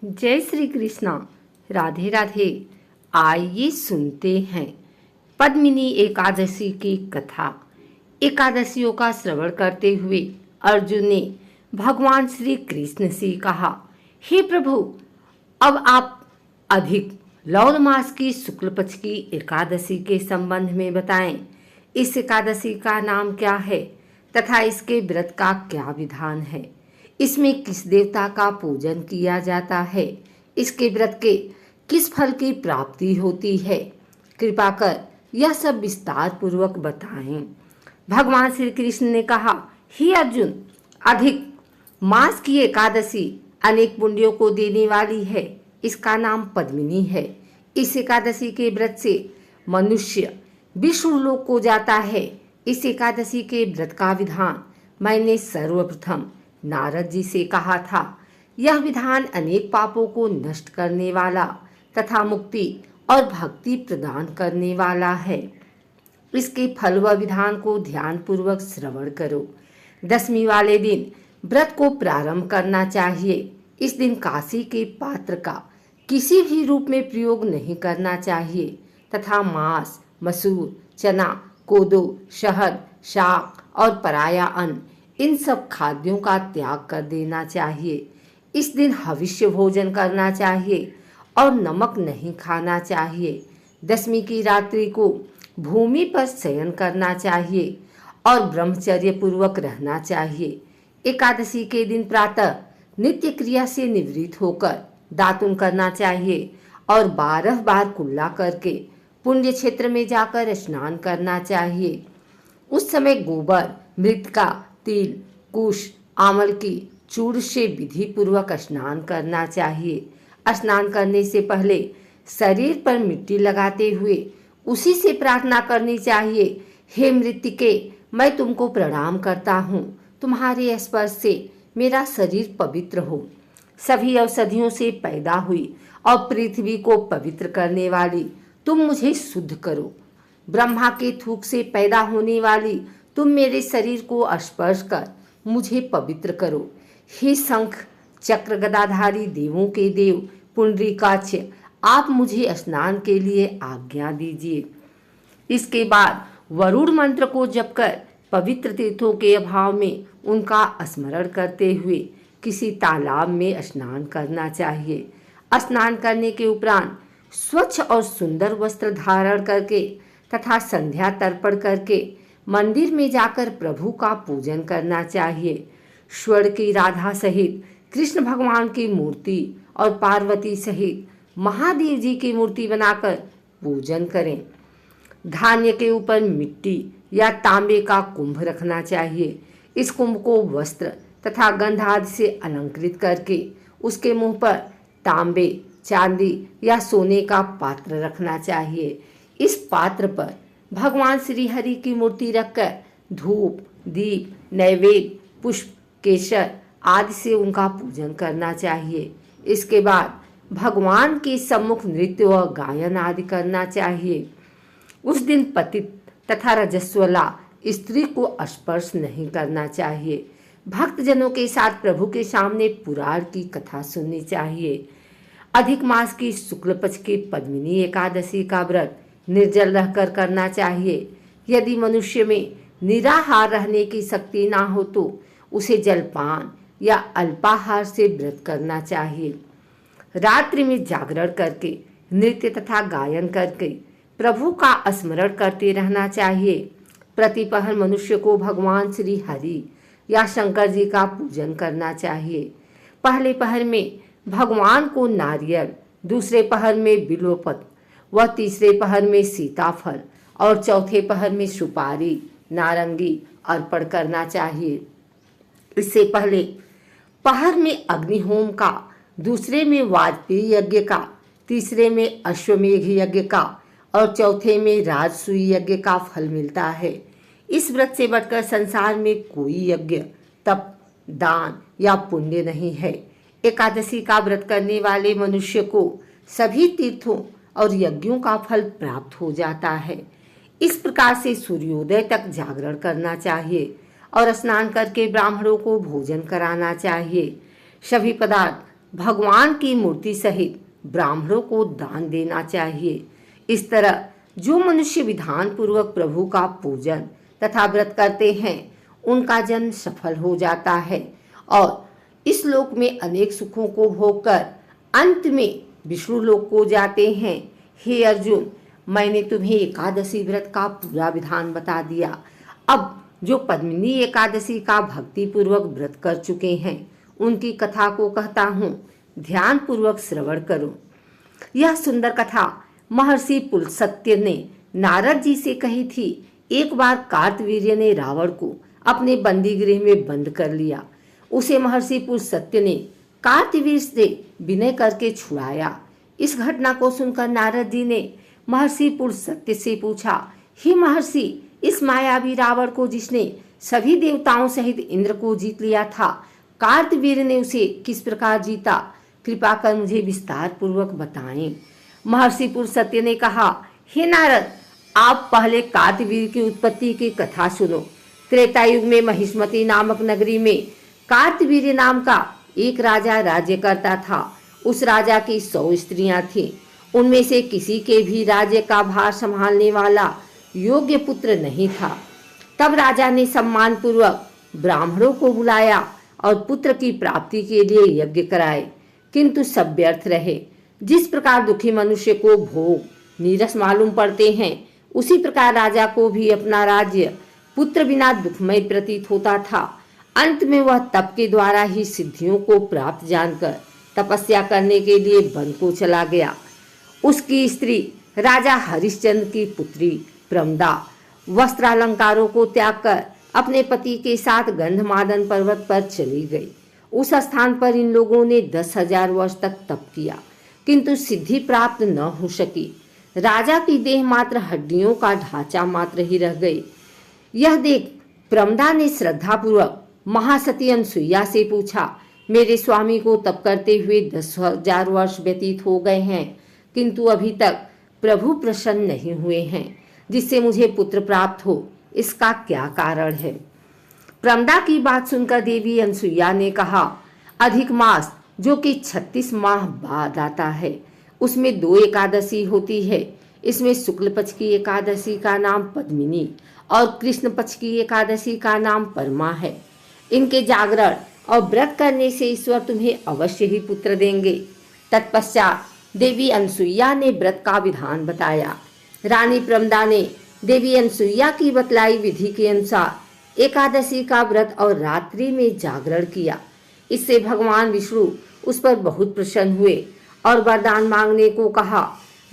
जय श्री कृष्णा। राधे राधे। आइए सुनते हैं पद्मिनी एकादशी की कथा। एकादशियों का श्रवण करते हुए अर्जुन ने भगवान श्री कृष्ण से कहा, हे प्रभु, अब आप अधिक लौल मास की शुक्ल पक्ष की एकादशी के संबंध में बताएं। इस एकादशी का नाम क्या है तथा इसके व्रत का क्या विधान है? इसमें किस देवता का पूजन किया जाता है? इसके व्रत के किस फल की प्राप्ति होती है? कृपा कर यह सब विस्तार पूर्वक बताएं। भगवान श्री कृष्ण ने कहा, हे अर्जुन, अधिक मास की एकादशी अनेक पुण्यों को देने वाली है। इसका नाम पद्मिनी है। इस एकादशी के व्रत से मनुष्य विष्णु लोक को जाता है। इस एकादशी के व्रत का विधान मैंने सर्वप्रथम नारद जी से कहा था। यह विधान अनेक पापों को नष्ट करने वाला तथा मुक्ति और भक्ति प्रदान करने वाला है। इसके फल व विधान को ध्यान पूर्वक श्रवण करो। दशमी वाले दिन व्रत को प्रारंभ करना चाहिए। इस दिन काशी के पात्र का किसी भी रूप में प्रयोग नहीं करना चाहिए तथा मांस, मसूर, चना, कोदो, शहद, शाक और पराया अन्न, इन सब खाद्यों का त्याग कर देना चाहिए। इस दिन हविष्य भोजन करना चाहिए और नमक नहीं खाना चाहिए। दशमी की रात्रि को भूमि पर शयन करना चाहिए और ब्रह्मचर्य पूर्वक रहना चाहिए। एकादशी के दिन प्रातः नित्य क्रिया से निवृत्त होकर दातुन करना चाहिए और 12 बार कुल्ला करके पुण्य क्षेत्र में जाकर स्नान करना चाहिए। उस समय गोबर, मृतिका, तिल, कुश, आमल की चूर्ण से विधि पूर्वक स्नान करना चाहिए। स्नान करने से पहले शरीर पर मिट्टी लगाते हुए उसी से प्रार्थना करनी चाहिए, हे मृतिके, मैं तुमको प्रणाम करता हूँ। तुम्हारे स्पर्श से मेरा शरीर पवित्र हो। सभी औषधियों से पैदा हुई और पृथ्वी को पवित्र करने वाली तुम मुझे शुद्ध करो। ब्रह्मा के थूक से पैदा होने वाली तुम मेरे शरीर को स्पर्श कर मुझे पवित्र करो। हे शंख चक्र गदाधारी देवों के देव पुंडरीकाक्ष, आप मुझे स्नान के लिए आज्ञा दीजिए। इसके बाद वरुण मंत्र को जपकर पवित्र तीर्थों के अभाव में उनका स्मरण करते हुए किसी तालाब में स्नान करना चाहिए। स्नान करने के उपरांत स्वच्छ और सुंदर वस्त्र धारण करके तथा संध्या तर्पण करके मंदिर में जाकर प्रभु का पूजन करना चाहिए। स्वर्ण की राधा सहित कृष्ण भगवान की मूर्ति और पार्वती सहित महादेव जी की मूर्ति बनाकर पूजन करें। धान्य के ऊपर मिट्टी या तांबे का कुंभ रखना चाहिए। इस कुंभ को वस्त्र तथा गंध आदि से अलंकृत करके उसके मुंह पर तांबे, चांदी या सोने का पात्र रखना चाहिए। इस पात्र पर भगवान श्री हरि की मूर्ति रखकर धूप, दीप, नैवेद्य, पुष्प, केसर आदि से उनका पूजन करना चाहिए। इसके बाद भगवान के सम्मुख नृत्य व गायन आदि करना चाहिए। उस दिन पतित तथा रजस्वला स्त्री को स्पर्श नहीं करना चाहिए। भक्तजनों के साथ प्रभु के सामने पुराण की कथा सुननी चाहिए। अधिक मास की शुक्ल पक्ष की पद्मिनी एकादशी का व्रत निर्जल रहकर करना चाहिए। यदि मनुष्य में निराहार रहने की शक्ति ना हो तो उसे जलपान या अल्पाहार से व्रत करना चाहिए। रात्रि में जागरण करके नृत्य तथा गायन करके प्रभु का स्मरण करते रहना चाहिए। प्रतिपहर मनुष्य को भगवान श्री हरि या शंकर जी का पूजन करना चाहिए। पहले पहर में भगवान को नारियल, दूसरे पहर में बिल्वपत्र व तीसरे पहर में सीताफल और चौथे पहर में सुपारी, नारंगी अर्पण करना चाहिए। इससे पहले पहर में अग्निहोम का, दूसरे में वाजपेयी यज्ञ का, तीसरे में अश्वमेघ यज्ञ का और चौथे में राजसूय यज्ञ का फल मिलता है। इस व्रत से बढ़कर संसार में कोई यज्ञ, तप, दान या पुण्य नहीं है। एकादशी का व्रत करने वाले मनुष्य को सभी तीर्थों और यज्ञों का फल प्राप्त हो जाता है। इस प्रकार से सूर्योदय तक जागरण करना चाहिए और स्नान करके ब्राह्मणों को भोजन कराना चाहिए। सभी पदार्थ भगवान की मूर्ति सहित ब्राह्मणों को दान देना चाहिए। इस तरह जो मनुष्य विधान पूर्वक प्रभु का पूजन तथा व्रत करते हैं उनका जन्म सफल हो जाता है और इस लोक में अनेक सुखों को भोग कर अंत में विष्णु लोक को जाते हैं। हे अर्जुन, मैंने तुम्हें एकादशी व्रत का पूरा विधान बता दिया। अब जो पद्मिनी एकादशी का भक्ति पूर्वक व्रत कर चुके हैं उनकी कथा को कहता हूँ, ध्यान पूर्वक श्रवण करो। यह सुंदर कथा महर्षि पुलस्त्य ने नारद जी से कही थी। एक बार कार्तवीर्य ने रावण को अपने बंदी गृह में बंद कर लिया। उसे महर्षि पुलस्त्य ने कार्तवीर्य से विनय करके छुड़ाया। इस घटना को सुनकर नारद जी ने महर्षि पुलस्त्य से पूछा, हे महर्षि, इस मायावी रावण को जिसने सभी देवताओं सहित इंद्र को जीत लिया था, कार्तवीर्य ने उसे किस प्रकार जीता? कृपा कर मुझे विस्तार पूर्वक बताएं। महर्षि पुलस्त्य ने कहा, हे नारद, आप पहले कार्तवीर्य की उत्पत्ति की कथा सुनो। त्रेता युग में महिष्मती नामक नगरी में कार्तवीर्य नाम का एक राजा राज्य करता था। उस राजा की 100 स्त्रियां थीं। उनमें से किसी के भी राज्य का भार संभालने वाला योग्य पुत्र नहीं था। तब राजा ने सम्मान पूर्वक ब्राह्मणों को बुलाया और पुत्र की प्राप्ति के लिए यज्ञ कराए, किंतु सब व्यर्थ रहे। जिस प्रकार दुखी मनुष्य को भोग नीरस मालूम पड़ते हैं, उसी प्रकार राजा को भी अपना राज्य पुत्र बिना दुखमय प्रतीत होता था। अंत में वह तप के द्वारा ही सिद्धियों को प्राप्त जानकर तपस्या करने के लिए वन को चला गया। उसकी स्त्री राजा हरिश्चंद्र की पुत्री प्रमदा वस्त्रालंकारों को त्याग कर अपने पति के साथ गंधमादन पर्वत पर चली गई। उस स्थान पर इन लोगों ने 10,000 वर्ष तक तप किया, किंतु सिद्धि प्राप्त न हो सकी। राजा की देह मात्र हड्डियों का ढांचा मात्र ही रह गई। यह देख प्रमदा ने श्रद्धापूर्वक महासती अनसुईया से पूछा, मेरे स्वामी को तप करते हुए 10,000 वर्ष व्यतीत हो गए हैं, किंतु अभी तक प्रभु प्रसन्न नहीं हुए हैं, जिससे मुझे पुत्र प्राप्त हो। इसका क्या कारण है? प्रमदा की बात सुनकर देवी अनसुईया ने कहा, अधिक मास जो कि 36 माह बाद आता है, उसमें 2 एकादशी होती है। इसमें शुक्ल पक्ष की एकादशी का नाम पद्मिनी और कृष्ण पक्ष की एकादशी का नाम परमा है। इनके जागरण और व्रत करने से ईश्वर तुम्हें अवश्य ही पुत्र देंगे। तत्पश्चात देवी अनसुईया ने व्रत का विधान बताया। रानी प्रमदा ने देवी अनसुईया की बतलाई विधि के अनुसार एकादशी का व्रत और रात्रि में जागरण किया। इससे भगवान विष्णु उस पर बहुत प्रसन्न हुए और वरदान मांगने को कहा।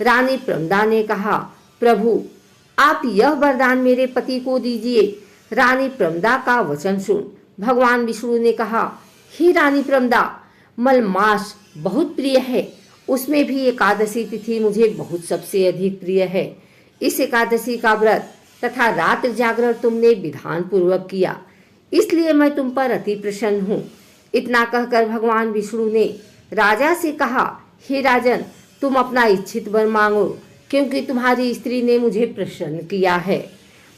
रानी प्रमदा ने कहा, प्रभु आप यह वरदान मेरे पति को दीजिए। रानी प्रमदा का वचन सुन भगवान विष्णु ने कहा, हे रानी प्रमदा, मलमास बहुत प्रिय है, उसमें भी एकादशी तिथि मुझे बहुत सबसे अधिक प्रिय है। इस एकादशी का व्रत तथा रात्रि जागरण तुमने विधान पूर्वक किया, इसलिए मैं तुम पर अति प्रसन्न हूँ। इतना कहकर भगवान विष्णु ने राजा से कहा, हे राजन, तुम अपना इच्छित वर मांगो, क्योंकि तुम्हारी स्त्री ने मुझे प्रसन्न किया है।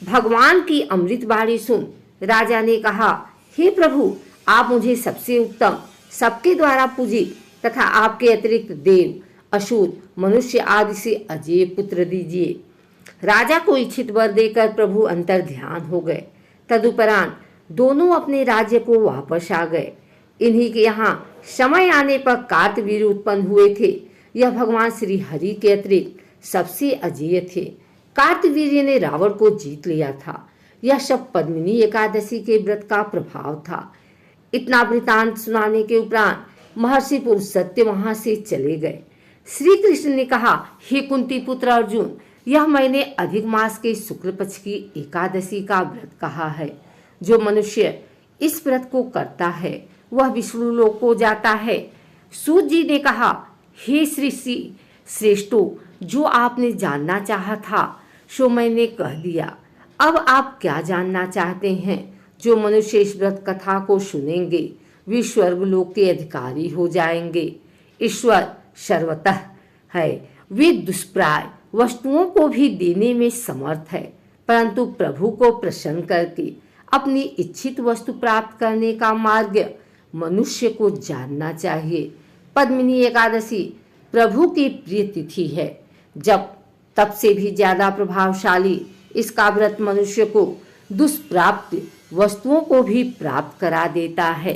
भगवान की अमृत वाणी सुन राजा ने कहा, हे प्रभु, आप मुझे सबसे उत्तम, सबके द्वारा पूजित तथा आपके अतिरिक्त देव, असुर, मनुष्य आदि से अजेय पुत्र दीजिए। राजा को इच्छित वर देकर प्रभु अंतर ध्यान हो गए। तदुपरांत दोनों अपने राज्य को वापस आ गए। इन्हीं के यहाँ समय आने पर कार्तवीर्य उत्पन्न हुए थे। यह भगवान श्री हरि के अतिरिक्त सबसे अजेय थे। कार्तवीर्य ने रावण को जीत लिया था। यह सब पद्मिनी एकादशी के व्रत का प्रभाव था। इतना वृतांत सुनाने के उपरांत महर्षि पुलस्त्य वहां से चले गए। श्री कृष्ण ने कहा, हे कुंती पुत्र अर्जुन, यह मैंने अधिक मास के शुक्ल पक्ष की एकादशी का व्रत कहा है। जो मनुष्य इस व्रत को करता है वह विष्णु लोक को जाता है। सूत जी ने कहा, हे श्री श्रेष्ठो, जो आपने जानना चाहा था सो मैंने कह दिया। अब आप क्या जानना चाहते हैं? जो मनुष्य इस व्रत कथा को सुनेंगे वे स्वर्ग लोक के अधिकारी हो जाएंगे। ईश्वर सर्वतः है, वे दुष्प्राय वस्तुओं को भी देने में समर्थ है, परंतु प्रभु को प्रसन्न करके अपनी इच्छित वस्तु प्राप्त करने का मार्ग मनुष्य को जानना चाहिए। पद्मिनी एकादशी प्रभु की प्रिय तिथि है, जब तब से भी ज्यादा प्रभावशाली इसका व्रत मनुष्य को दुष्प्राप्त वस्तुओं को भी प्राप्त करा देता है।